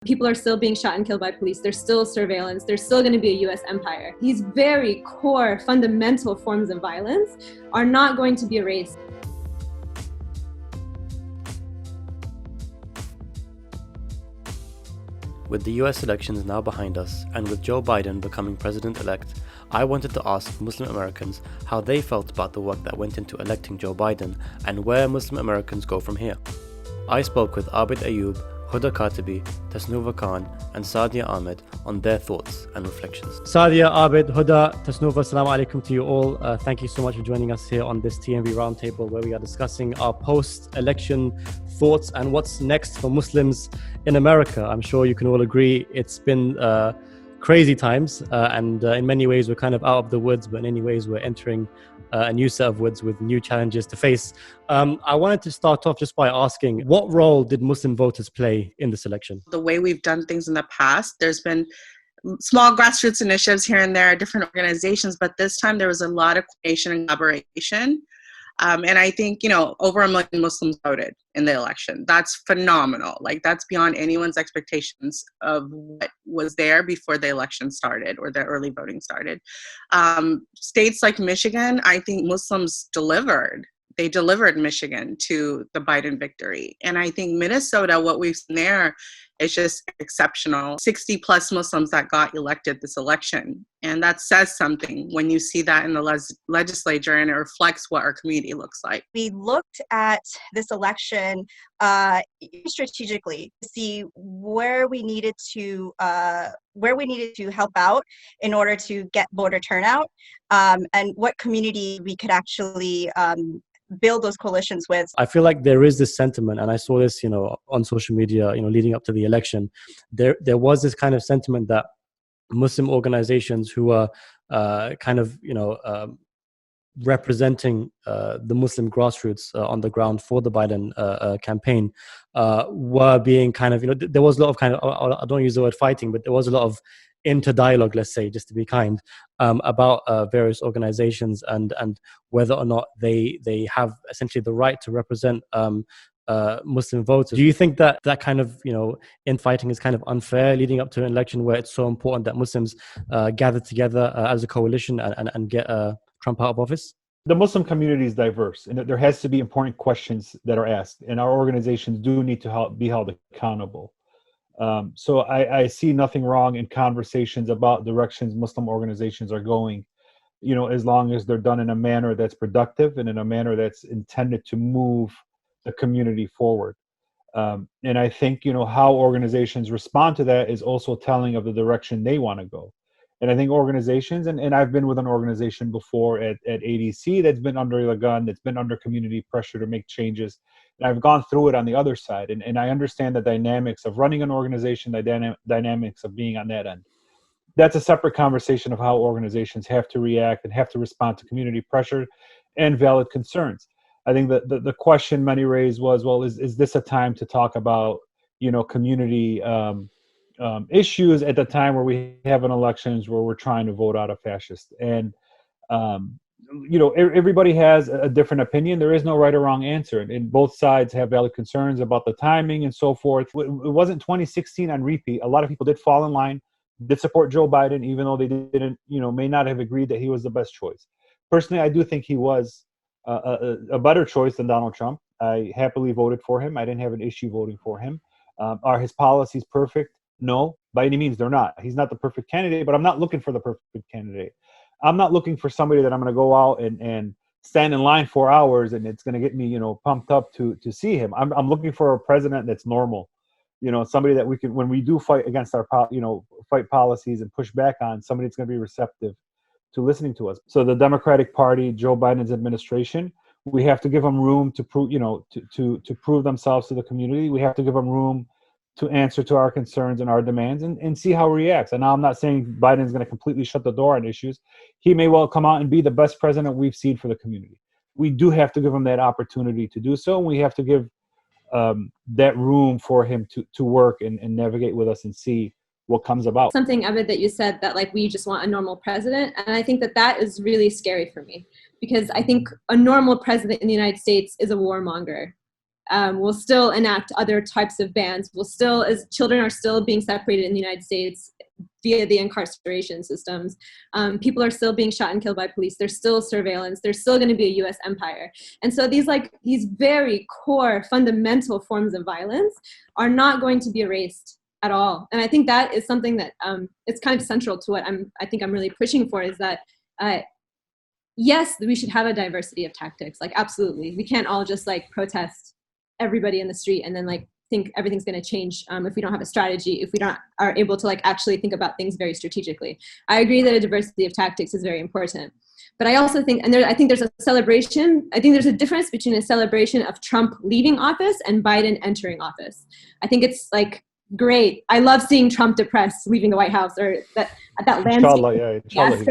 People are still being shot and killed by police. There's still surveillance. There's still going to be a US empire. These very core, fundamental forms of violence are not going to be erased. With the US elections now behind us, and with Joe Biden becoming president-elect, I wanted to ask Muslim Americans how they felt about the work that went into electing Joe Biden and where Muslim Americans go from here. I spoke with Abid Ayoub, Huda Katibi, Tasnuva Khan and Sadia Ahmed on their thoughts and reflections. Sadia, Abid, Huda, Tasnuva, assalamu alaikum to you all. Thank you so much for joining us here on this TMV Roundtable, where we are discussing our post-election thoughts and what's next for Muslims in America. I'm sure you can all agree it's been crazy times and in many ways we're kind of out of the woods, but in many ways we're entering a new set of woods with new challenges to face. I wanted to start off just by asking, what role did Muslim voters play in this election? The way we've done things in the past, there's been small grassroots initiatives here and there, different organizations, but this time there was a lot of coordination and collaboration. And I think, over 1 million Muslims voted in the election. That's phenomenal. Like, that's beyond anyone's expectations of what was there before the election started or the early voting started. States like Michigan, I think Muslims delivered. They delivered Michigan to the Biden victory. And I think Minnesota, what we've seen there is just exceptional. 60 plus Muslims that got elected this election. And that says something when you see that in the legislature, and it reflects what our community looks like. We looked at this election strategically to see where we needed to help out in order to get voter turnout, and what community we could actually build those coalitions with. I feel like there is this sentiment, and I saw this, on social media, leading up to the election. There was this kind of sentiment that Muslim organizations who are representing the Muslim grassroots on the ground for the Biden campaign were being there was a lot of I don't use the word fighting, but there was a lot of inter-dialogue, let's say, just to be kind, about various organizations and whether or not they have essentially the right to represent Muslim voters. Do you think that kind of, infighting is kind of unfair leading up to an election where it's so important that Muslims gather together as a coalition and get Trump out of office? The Muslim community is diverse, and there has to be important questions that are asked, and our organizations do need to be held accountable. So I see nothing wrong in conversations about directions Muslim organizations are going, as long as they're done in a manner that's productive and in a manner that's intended to move the community forward. And I think, how organizations respond to that is also telling of the direction they want to go. And I think organizations, and I've been with an organization before at ADC that's been under the gun, that's been under community pressure to make changes. And I've gone through it on the other side. And I understand the dynamics of running an organization, the dynamics of being on that end. That's a separate conversation of how organizations have to react and have to respond to community pressure and valid concerns. I think that the question many raised was, well, is this a time to talk about, community issues at the time where we have an elections where we're trying to vote out a fascist? And, everybody has a different opinion. There is no right or wrong answer. And both sides have valid concerns about the timing and so forth. It wasn't 2016 on repeat. A lot of people did fall in line, did support Joe Biden, even though they didn't, may not have agreed that he was the best choice. Personally, I do think he was a better choice than Donald Trump. I happily voted for him. I didn't have an issue voting for him. Are his policies perfect? No, by any means they're not. He's not the perfect candidate, but I'm not looking for the perfect candidate. I'm not looking for somebody that I'm going to go out and stand in line 4 hours and it's going to get me, pumped up to see him. I'm looking for a president that's normal, somebody that we can, when we do fight against our, fight policies and push back on, somebody that's going to be receptive to listening to us. So the Democratic Party, Joe Biden's administration, we have to give them room to prove, to prove themselves to the community. We have to give them room to answer to our concerns and our demands and see how he reacts. And now I'm not saying Biden's going to completely shut the door on issues. He may well come out and be the best president we've seen for the community. We do have to give him that opportunity to do so. And we have to give that room for him to work and navigate with us and see what comes about. Something, Abid, that you said that we just want a normal president. And I think that is really scary for me, because I think a normal president in the United States is a warmonger. We'll still enact other types of bans. We'll still, as children are still being separated in the United States via the incarceration systems. People are still being shot and killed by police. There's still surveillance. There's still going to be a U.S. empire. And so these very core fundamental forms of violence are not going to be erased at all. And I think that is something that it's kind of central to what I think I'm really pushing for, is that yes, we should have a diversity of tactics. Like, absolutely. We can't all just like protest everybody in the street and then like think everything's going to change if we don't have a strategy, if we are able to like actually think about things very strategically. I agree that a diversity of tactics is very important. But I also think, I think there's a celebration. I think there's a difference between a celebration of Trump leaving office and Biden entering office. I think it's like great. I love seeing Trump depressed leaving the White House, or that landscape. Inshallah, yeah, inshallah.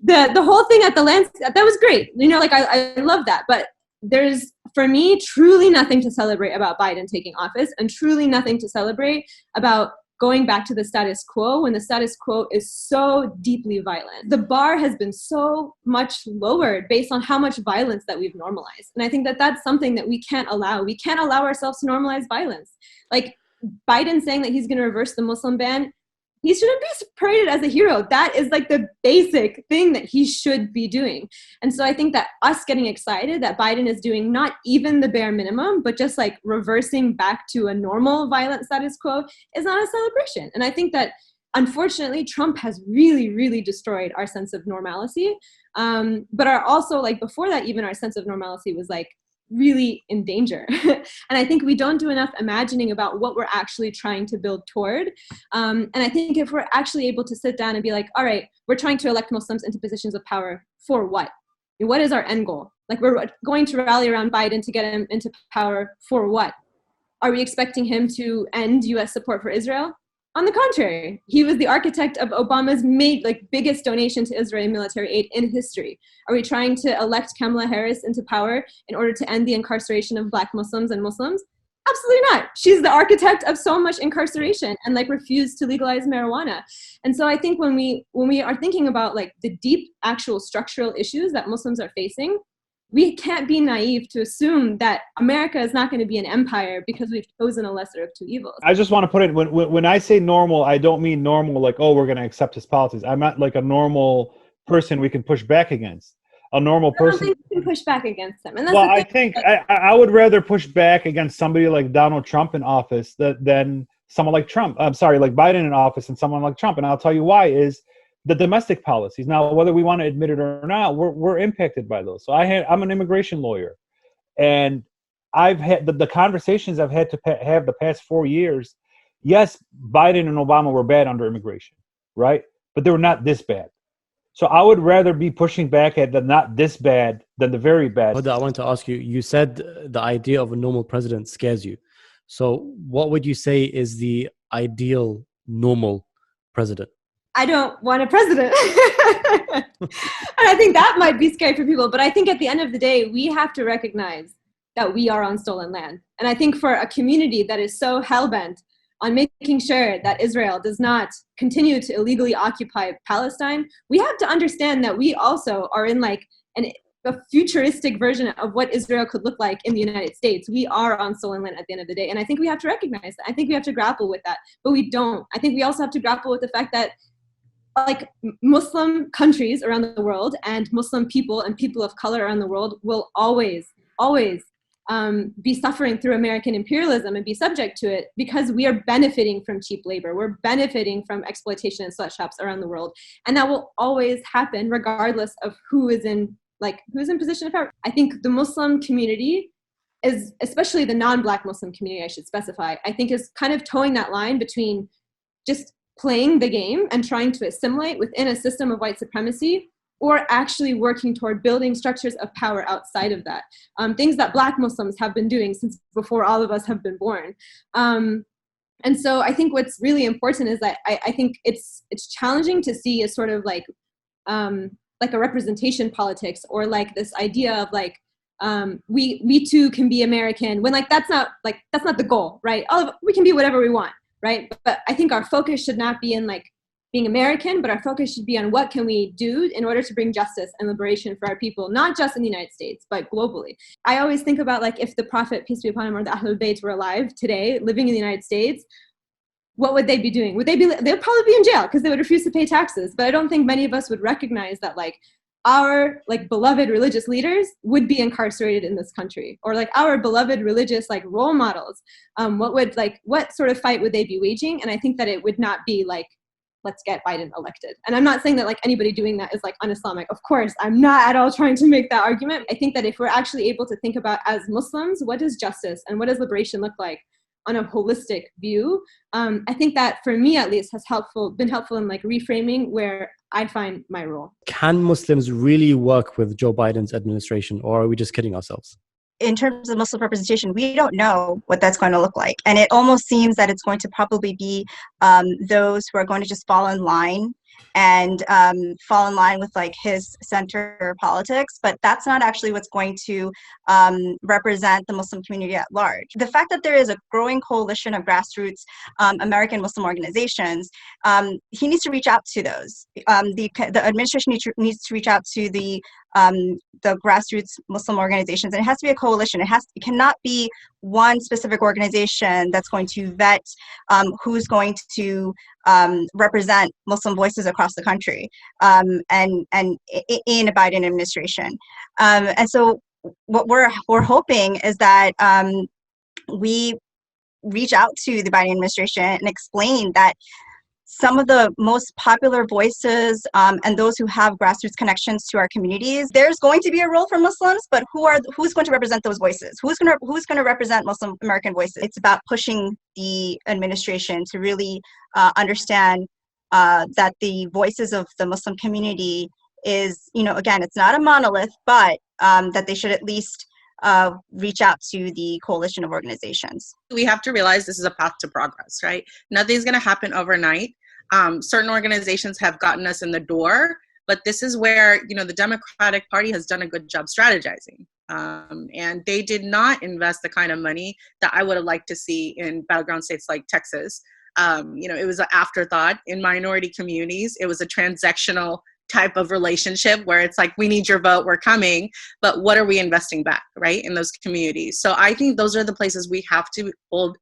Yes. The whole thing at the landscape, that was great. You know, like I love that. But there's, for me, truly nothing to celebrate about Biden taking office, and truly nothing to celebrate about going back to the status quo when the status quo is so deeply violent. The bar has been so much lowered based on how much violence that we've normalized. And I think that that's something that we can't allow. We can't allow ourselves to normalize violence. Like Biden saying that he's going to reverse the Muslim ban, he shouldn't be paraded as a hero. That is like the basic thing that he should be doing. And so I think that us getting excited that Biden is doing not even the bare minimum, but just like reversing back to a normal violent status quo is not a celebration. And I think that unfortunately, Trump has really, really destroyed our sense of normalcy. But also like before that, even our sense of normalcy was like really in danger. And I think we don't do enough imagining about what we're actually trying to build toward. And I think if we're actually able to sit down and be like, all right, we're trying to elect Muslims into positions of power for what? What is our end goal? Like, we're going to rally around Biden to get him into power for what? Are we expecting him to end US support for Israel? On the contrary, he was the architect of Obama's biggest donation to Israeli military aid in history. Are we trying to elect Kamala Harris into power in order to end the incarceration of Black Muslims and Muslims? Absolutely not. She's the architect of so much incarceration and refused to legalize marijuana. And so I think when we are thinking about the deep actual structural issues that Muslims are facing, we can't be naive to assume that America is not going to be an empire because we've chosen a lesser of two evils. I just want to put it, when I say normal, I don't mean normal like, oh, we're going to accept his policies. I'm not like a normal person we can push back against. A normal person. I don't think we can push back against him. And that's well, I think I would rather push back against somebody like Donald Trump in office than someone like Trump. I'm sorry, like Biden in office and someone like Trump. And I'll tell you why is the domestic policies. Now, whether we want to admit it or not, we're impacted by those. So I'm an immigration lawyer, and I've had the conversations I've had to have the past 4 years. Yes, Biden and Obama were bad under immigration, right? But they were not this bad. So I would rather be pushing back at the not this bad than the very bad. Huda, I want to ask you, you said the idea of a normal president scares you. So what would you say is the ideal normal president? I don't want a president. And I think that might be scary for people. But I think at the end of the day, we have to recognize that we are on stolen land. And I think for a community that is so hell-bent on making sure that Israel does not continue to illegally occupy Palestine, we have to understand that we also are in a futuristic version of what Israel could look like in the United States. We are on stolen land at the end of the day. And I think we have to recognize that. I think we have to grapple with that. But we don't. I think we also have to grapple with the fact that Muslim countries around the world and Muslim people and people of color around the world will always be suffering through American imperialism and be subject to it because we are benefiting from cheap labor. We're benefiting from exploitation and sweatshops around the world. And that will always happen regardless of who is in position of power. I think the Muslim community is, especially the non-Black Muslim community, I should specify, I think is kind of towing that line between just playing the game and trying to assimilate within a system of white supremacy, or actually working toward building structures of power outside of that. Things that Black Muslims have been doing since before all of us have been born. And so I think what's really important is that I think it's challenging to see as sort of like a representation politics, or this idea of we too can be American, when that's not the goal, right? We can be whatever we want, right? But I think our focus should not be in being American, but our focus should be on what can we do in order to bring justice and liberation for our people, not just in the United States, but globally. I always think about like if the Prophet, peace be upon him, or the Ahlul Bayt were alive today, living in the United States, what would they be doing? They'd probably be in jail because they would refuse to pay taxes. But I don't think many of us would recognize that like our like beloved religious leaders would be incarcerated in this country, or like our beloved religious like role models. What sort of fight would they be waging? And I think that it would not be like, let's get Biden elected. And I'm not saying that like anybody doing that is like un-Islamic. Of course, I'm not at all trying to make that argument. I think that if we're actually able to think about as Muslims, what does justice and what does liberation look like on a holistic view, I think that for me at least has been helpful in like reframing where I find my role. Can Muslims really work with Joe Biden's administration, or are we just kidding ourselves? In terms of Muslim representation, we don't know what that's going to look like. And it almost seems that it's going to probably be those who are going to just fall in line and fall in line with like his center politics, but that's not actually what's going to represent the Muslim community at large. The fact that there is a growing coalition of grassroots American Muslim organizations, he needs to reach out to those. The administration needs to reach out to the grassroots Muslim organizations, and it has to be a coalition. It cannot be one specific organization that's going to vet who's going to represent Muslim voices across the country and in a Biden administration. And so what we're hoping is that we reach out to the Biden administration and explain that some of the most popular voices and those who have grassroots connections to our communities, there's going to be a role for Muslims, but who's going to represent those voices? Who's going to represent Muslim American voices? It's about pushing the administration to really understand that the voices of the Muslim community is, again, it's not a monolith, but that they should at least reach out to the coalition of organizations. We have to realize this is a path to progress, right? Nothing's going to happen overnight. Certain organizations have gotten us in the door, but this is where, the Democratic Party has done a good job strategizing. And they did not invest the kind of money that I would have liked to see in battleground states like Texas. It was an afterthought. In minority communities, it was a transactional type of relationship where it's like, we need your vote, we're coming, but what are we investing back, right, in those communities? So I think those are the places we have to hold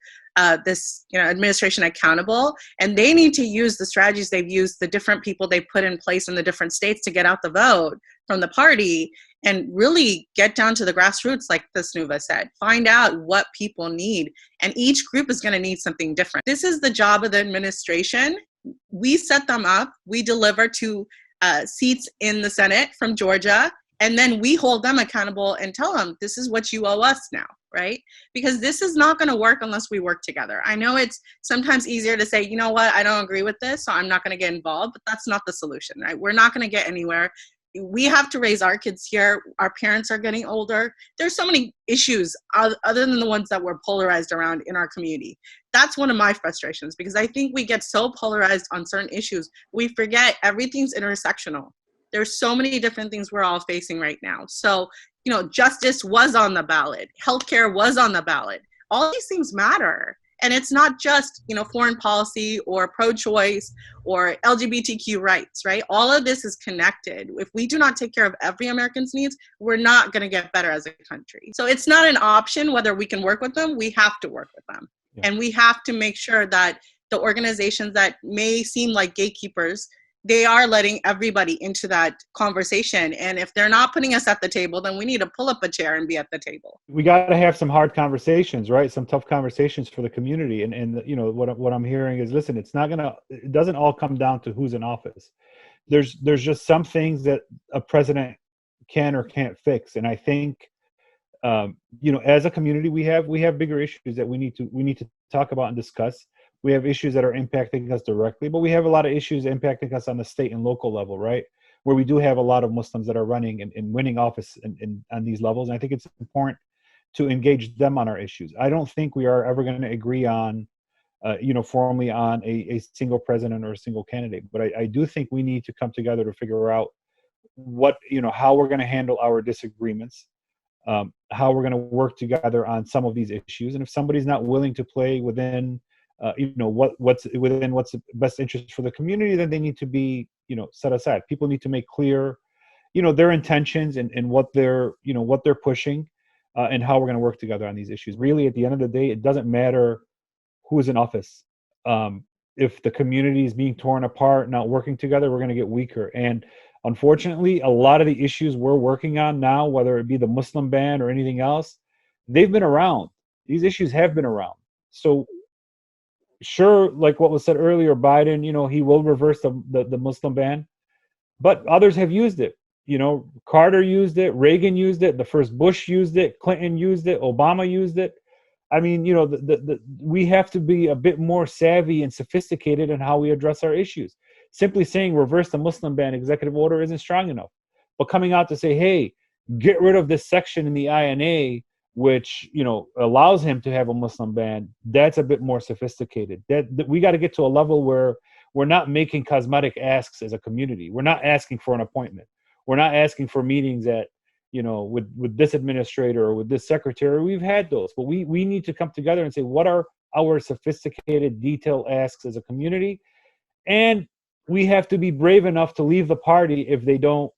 this administration accountable, and they need to use the strategies they've used, the different people they put in place in the different states to get out the vote from the party, and really get down to the grassroots, like Tasnuva said. Find out what people need, and each group is going to need something different. This is the job of the administration. We set them up, we deliver to seats in the Senate from Georgia, and then we hold them accountable and tell them, this is what you owe us now, right? Because this is not going to work unless we work together. I know it's sometimes easier to say, you know what, I don't agree with this, so I'm not going to get involved, but that's not the solution, right? We're not going to get anywhere. We have to raise our kids here. Our parents are getting older. There's so many issues other than the ones that we're polarized around in our community. That's one of my frustrations, because I think we get so polarized on certain issues, we forget everything's intersectional. There's so many different things we're all facing right now. So, justice was on the ballot. Healthcare was on the ballot. All these things matter. And it's not just, foreign policy or pro-choice or LGBTQ rights, right? All of this is connected. If we do not take care of every American's needs, we're not going to get better as a country. So it's not an option whether we can work with them. We have to work with them. Yeah. And we have to make sure that the organizations that may seem like gatekeepers, they are letting everybody into that conversation. And if they're not putting us at the table, then we need to pull up a chair and be at the table. We got to have some hard conversations, right? Some tough conversations for the community. And what I'm hearing is, listen, it doesn't all come down to who's in office. There's just some things that a president can or can't fix. And I think, as a community, we have bigger issues that we need to talk about and discuss. We have issues that are impacting us directly, but we have a lot of issues impacting us on the state and local level, right? Where we do have a lot of Muslims that are running and winning office on these levels. And I think it's important to engage them on our issues. I don't think we are ever going to agree on, formally on a single president or a single candidate. But I do think we need to come together to figure out how we're going to handle our disagreements, how we're going to work together on some of these issues. And if somebody's not willing to play within what's the best interest for the community, then they need to be, set aside. People need to make clear, their intentions and what they're pushing, and how we're going to work together on these issues. Really, at the end of the day, it doesn't matter who is in office. If the community is being torn apart, not working together, we're going to get weaker. And unfortunately, a lot of the issues we're working on now, whether it be the Muslim ban or anything else, they've been around. These issues have been around. So sure, like what was said earlier, Biden, he will reverse the Muslim ban, but others have used it. Carter used it, Reagan used it, the first Bush used it, Clinton used it, Obama used it. I mean, we have to be a bit more savvy and sophisticated in how we address our issues. Simply saying reverse the Muslim ban executive order isn't strong enough. But coming out to say, hey, get rid of this section in the INA, which, allows him to have a Muslim ban, that's a bit more sophisticated. That we got to get to a level where we're not making cosmetic asks as a community. We're not asking for an appointment. We're not asking for meetings at, with this administrator or with this secretary. We've had those, but we need to come together and say, what are our sophisticated, detailed asks as a community? And we have to be brave enough to leave the party if they don't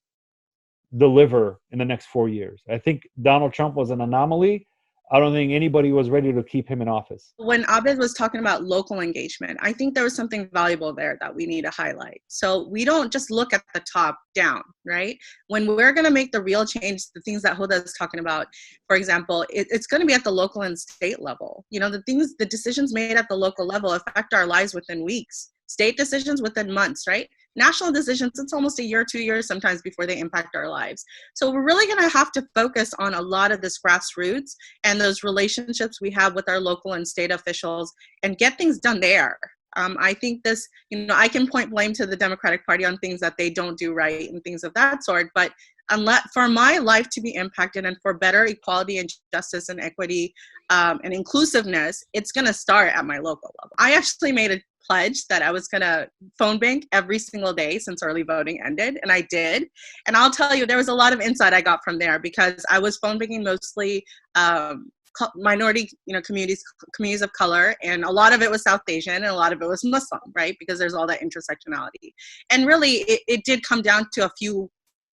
deliver in the next 4 years. I think Donald Trump was an anomaly. I don't think anybody was ready to keep him in office. When Abid was talking about local engagement, I think there was something valuable there that we need to highlight. So we don't just look at the top down, right? When we're going to make the real change, the things that Huda is talking about, for example, it's going to be at the local and state level. The decisions made at the local level affect our lives within weeks. State decisions within months, right? National decisions, it's almost a year, 2 years sometimes before they impact our lives. So we're really going to have to focus on a lot of this grassroots and those relationships we have with our local and state officials and get things done there. I think this, I can point blame to the Democratic Party on things that they don't do right and things of that sort, but for my life to be impacted and for better equality and justice and equity and inclusiveness, it's going to start at my local level. I actually made a pledge that I was going to phone bank every single day since early voting ended, and I did. And I'll tell you, there was a lot of insight I got from there because I was phone banking mostly minority, communities of color, and a lot of it was South Asian and a lot of it was Muslim, right? Because there's all that intersectionality. And really, it did come down to a few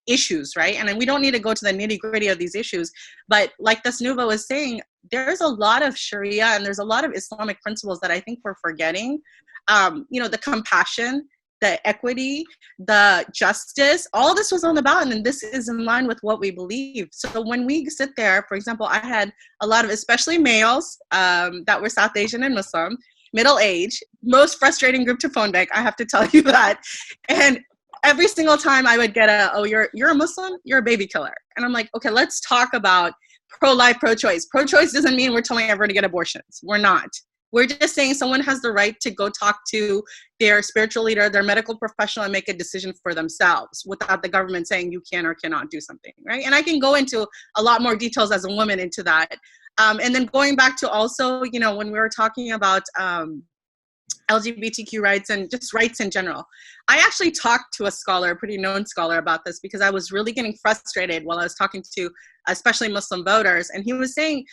issues, right? And then we don't need to go to the nitty gritty of these issues, but like Tasnuva was saying, there's a lot of Sharia and there's a lot of Islamic principles that I think we're forgetting. The compassion, the equity, the justice, all this was on the ballot, and this is in line with what we believe. So when we sit there, for example, I had a lot of, especially males that were South Asian and Muslim, middle age, most frustrating group to phone bank, I have to tell you that. And every single time I would get you're a Muslim, you're a baby killer. And I'm like, okay, let's talk about pro-life, pro-choice. Pro-choice doesn't mean we're telling everyone to get abortions. We're not. We're just saying someone has the right to go talk to their spiritual leader, their medical professional, and make a decision for themselves without the government saying you can or cannot do something, right? And I can go into a lot more details as a woman into that. And then going back to also, when we were talking about LGBTQ rights and just rights in general. I actually talked to a scholar, a pretty known scholar about this because I was really getting frustrated while I was talking to especially Muslim voters. And he was saying,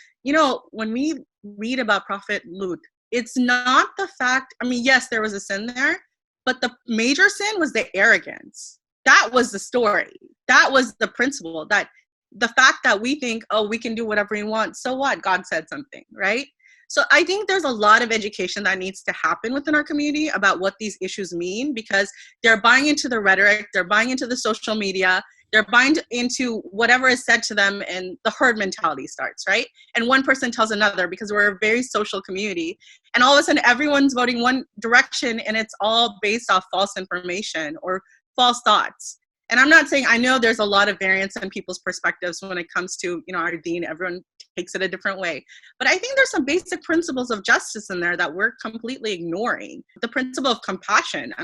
when we read about Prophet Lut, it's not the fact, yes, there was a sin there, but the major sin was the arrogance. That was the story. That was the principle, that the fact that we think, we can do whatever we want. So what? God said something, right? So I think there's a lot of education that needs to happen within our community about what these issues mean, because they're buying into the rhetoric, they're buying into the social media, they're buying into whatever is said to them, and the herd mentality starts, right? And one person tells another, because we're a very social community. And all of a sudden, everyone's voting one direction, and it's all based off false information or false thoughts. And I'm not saying, I know there's a lot of variance in people's perspectives when it comes to, our deen. Everyone takes it a different way. But I think there's some basic principles of justice in there that we're completely ignoring. The principle of compassion.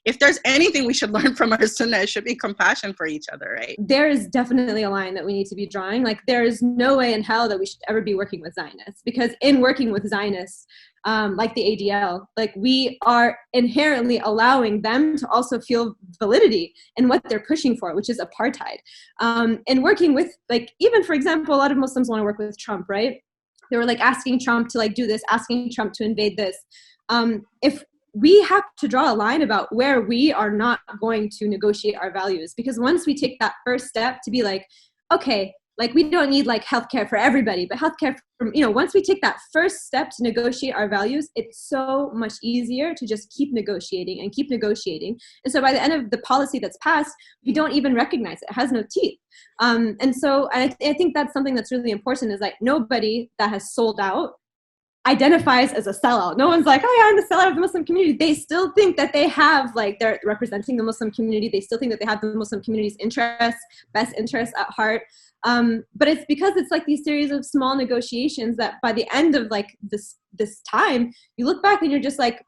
If there's anything we should learn from our sunnah, it should be compassion for each other, right? There is definitely a line that we need to be drawing. Like, there is no way in hell that we should ever be working with Zionists, because in working with Zionists, like the ADL, like, we are inherently allowing them to also feel validity in what they're pushing for, which is apartheid. And working with, like, even for example, a lot of Muslims want to work with Trump, right? They were like asking Trump to do this, asking Trump to invade this. If we have to draw a line about where we are not going to negotiate our values, because once we take that first step to be like, okay, like we don't need like healthcare for everybody, but healthcare from, once we take that first step to negotiate our values, it's so much easier to just keep negotiating and keep negotiating. And so by the end of the policy that's passed, we don't even recognize it. It has no teeth. And so I think that's something that's really important, is like nobody that has sold out identifies as a sellout. No one's like, oh yeah, I'm the sellout of the Muslim community. They still think that they have, like, they're representing the Muslim community. They still think that they have the Muslim community's best interests at heart. But it's because it's like these series of small negotiations that by the end of like this time, you look back and you're just like,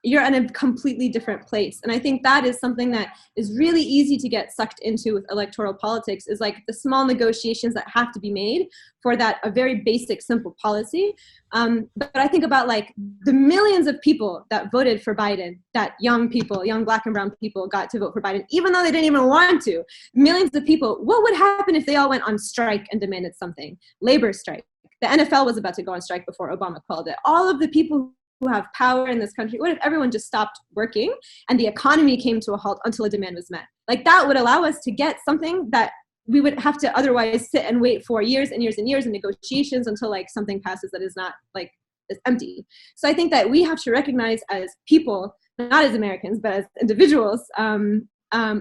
you're in a completely different place. And I think that is something that is really easy to get sucked into with electoral politics, is like the small negotiations that have to be made for that, a very basic, simple policy. But I think about like the millions of people that voted for Biden, that young Black and brown people got to vote for Biden, even though they didn't even want to. Millions of people, what would happen if they all went on strike and demanded something? Labor strike. The NFL was about to go on strike before Obama called it. All of the people who have power in this country, what if everyone just stopped working and the economy came to a halt until a demand was met? Like that would allow us to get something that we would have to otherwise sit and wait for years and years and years in negotiations until like something passes that is not like, is empty. So I think that we have to recognize as people, not as Americans, but as individuals,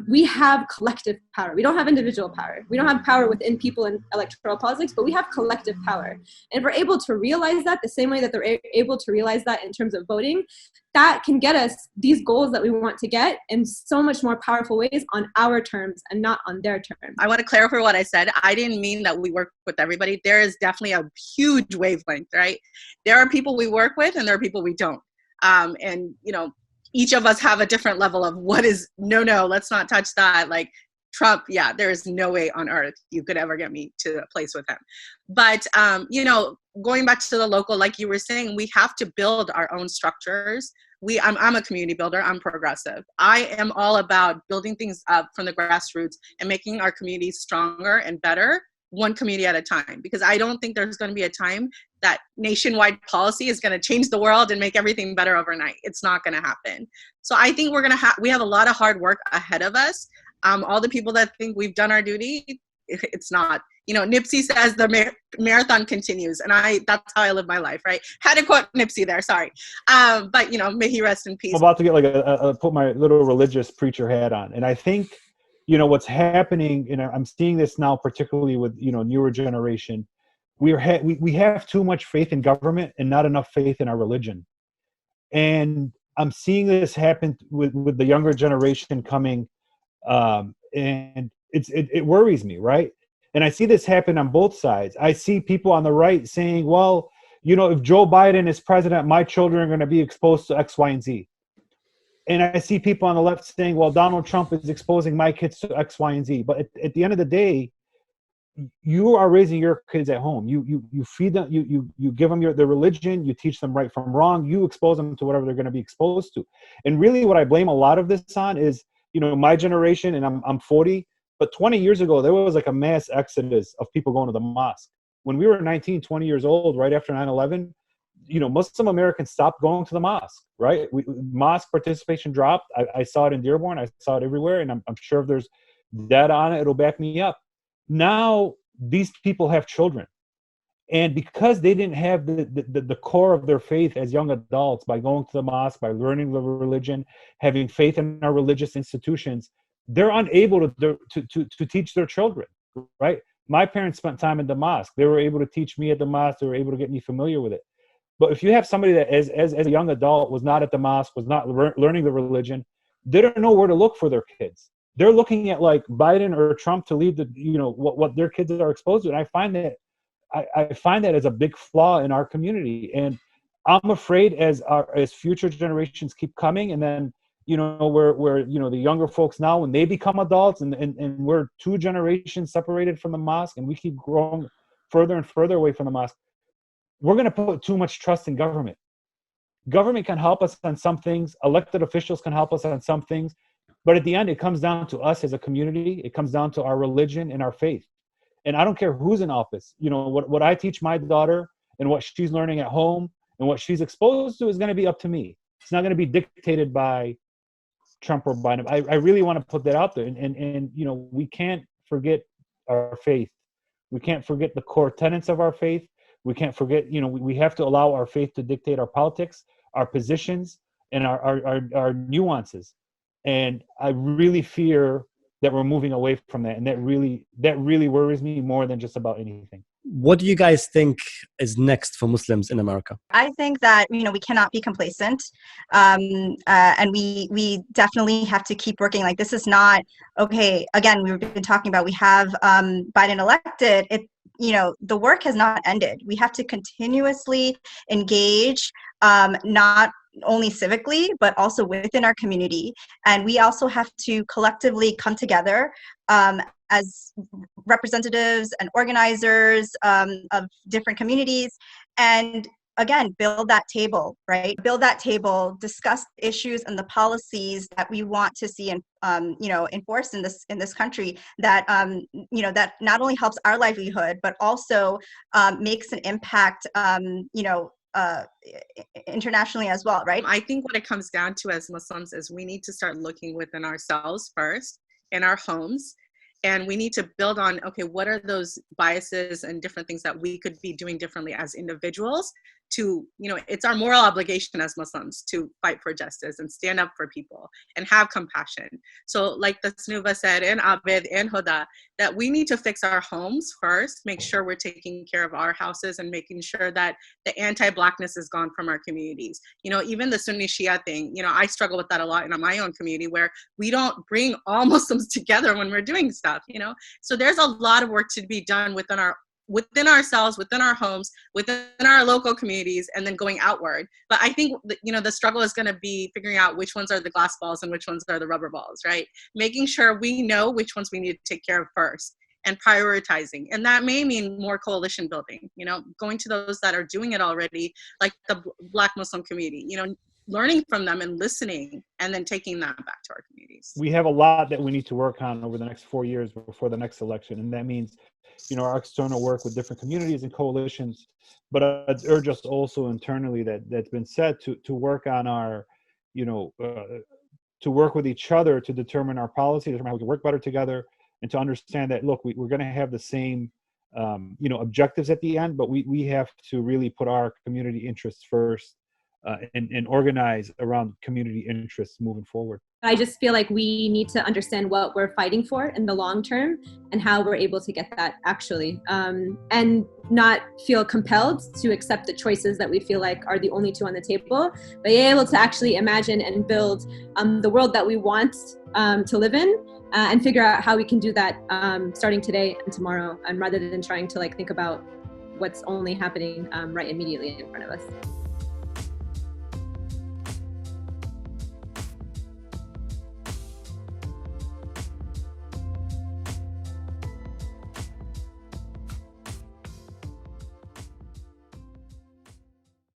we have collective power. We don't have individual power. We don't have power within people in electoral politics, but we have collective power. And if we're able to realize that the same way that they're able to realize that in terms of voting, that can get us these goals that we want to get in so much more powerful ways on our terms and not on their terms. I want to clarify what I said. I didn't mean that we work with everybody. There is definitely a huge wavelength, right? There are people we work with and there are people we don't. And, each of us have a different level of what is, no, let's not touch that. Like Trump, yeah, there is no way on earth you could ever get me to a place with him. But, going back to the local, like you were saying, we have to build our own structures. I'm a community builder. I'm progressive. I am all about building things up from the grassroots and making our communities stronger and better, one community at a time, because I don't think there's going to be a time that nationwide policy is going to change the world and make everything better overnight. It's not going to happen. So I think we have a lot of hard work ahead of us. All the people that think we've done our duty, it's not. Nipsey says the marathon continues, and that's how I live my life, right? Had to quote Nipsey there, sorry. But may he rest in peace. I'm about to get like put my little religious preacher hat on, and I think what's happening, and I'm seeing this now, particularly with newer generation. We have too much faith in government and not enough faith in our religion, and I'm seeing this happen with the younger generation coming, and it worries me, right? And I see this happen on both sides. I see people on the right saying, well, if Joe Biden is president, my children are going to be exposed to X, Y, and Z. And I see people on the left saying, well, Donald Trump is exposing my kids to X, Y, and Z. But at the end of the day, you are raising your kids at home. You feed them, you give them their religion, you teach them right from wrong, you expose them to whatever they're going to be exposed to. And really what I blame a lot of this on is, my generation, and I'm 40, but 20 years ago, there was like a mass exodus of people going to the mosque. When we were 19, 20 years old, right after 9/11, Muslim Americans stopped going to the mosque, right? Mosque participation dropped. I saw it in Dearborn. I saw it everywhere. And I'm sure if there's data on it, it'll back me up. Now, these people have children. And because they didn't have the core of their faith as young adults, by going to the mosque, by learning the religion, having faith in our religious institutions, they're unable to teach their children, right? My parents spent time in the mosque. They were able to teach me at the mosque. They were able to get me familiar with it. But if you have somebody that as a young adult was not at the mosque, was not learning the religion, they don't know where to look for their kids. They're looking at like Biden or Trump to lead what their kids are exposed to. And I find that as a big flaw in our community. And I'm afraid as future generations keep coming, and then where the younger folks now, when they become adults and we're two generations separated from the mosque, and we keep growing further and further away from the mosque, we're going to put too much trust in government. Government can help us on some things. Elected officials can help us on some things. But at the end, it comes down to us as a community. It comes down to our religion and our faith. And I don't care who's in office. What I teach my daughter and what she's learning at home And what she's exposed to is going to be up to me. It's not going to be dictated by Trump or Biden. I really want to put that out there. And you know, we can't forget our faith. We can't forget the core tenets of our faith. We can't forget, you know, we have to allow our faith to dictate our politics, our positions, and our nuances. And I really fear that we're moving away from that. And that really worries me more than just about anything. What do you guys think is next for Muslims in America? I think that, you know, we cannot be complacent, and we definitely have to keep working. Like, this is not okay. Again, we've been talking about, we have Biden elected. You know, the work has not ended. We have to continuously engage, not only civically, but also within our community. And we also have to collectively come together as representatives and organizers of different communities, and again, build that table, right? Build that table, discuss issues and the policies that we want to see you know, enforced in this country, that you know, that not only helps our livelihood, but also makes an impact, you know, internationally as well, right? I think what it comes down to as Muslims is we need to start looking within ourselves first, in our homes. And we need to build on, okay, what are those biases and different things that we could be doing differently as individuals to, you know, it's our moral obligation as Muslims to fight for justice and stand up for people and have compassion. So like the Snuva said, and Abed and Huda, that we need to fix our homes first, make sure we're taking care of our houses and making sure that the anti-Blackness is gone from our communities. You know, even the Sunni Shia thing, you know, I struggle with that a lot in my own community, where we don't bring all Muslims together when we're doing stuff, you know? So there's a lot of work to be done within ourselves, within our homes, within our local communities, and then going outward. But I think, you know, the struggle is going to be figuring out which ones are the glass balls and which ones are the rubber balls, right? Making sure we know which ones we need to take care of first and prioritizing. And that may mean more coalition building, you know, going to those that are doing it already, like the Black Muslim community, you know, learning from them and listening, and then taking that back to our communities. We have a lot that we need to work on over the next 4 years before the next election. And that means, you know, our external work with different communities and coalitions, but I'd urge us also internally that's been said to work on our, you know, to work with each other to determine our policy, determine how we can work better together, and to understand that, look, we're going to have the same, you know, objectives at the end, but we have to really put our community interests first, and organize around community interests moving forward. I just feel like we need to understand what we're fighting for in the long term and how we're able to get that actually, and not feel compelled to accept the choices that we feel like are the only two on the table, but be able to actually imagine and build the world that we want to live in, and figure out how we can do that starting today and tomorrow, and rather than trying to like think about what's only happening right immediately in front of us.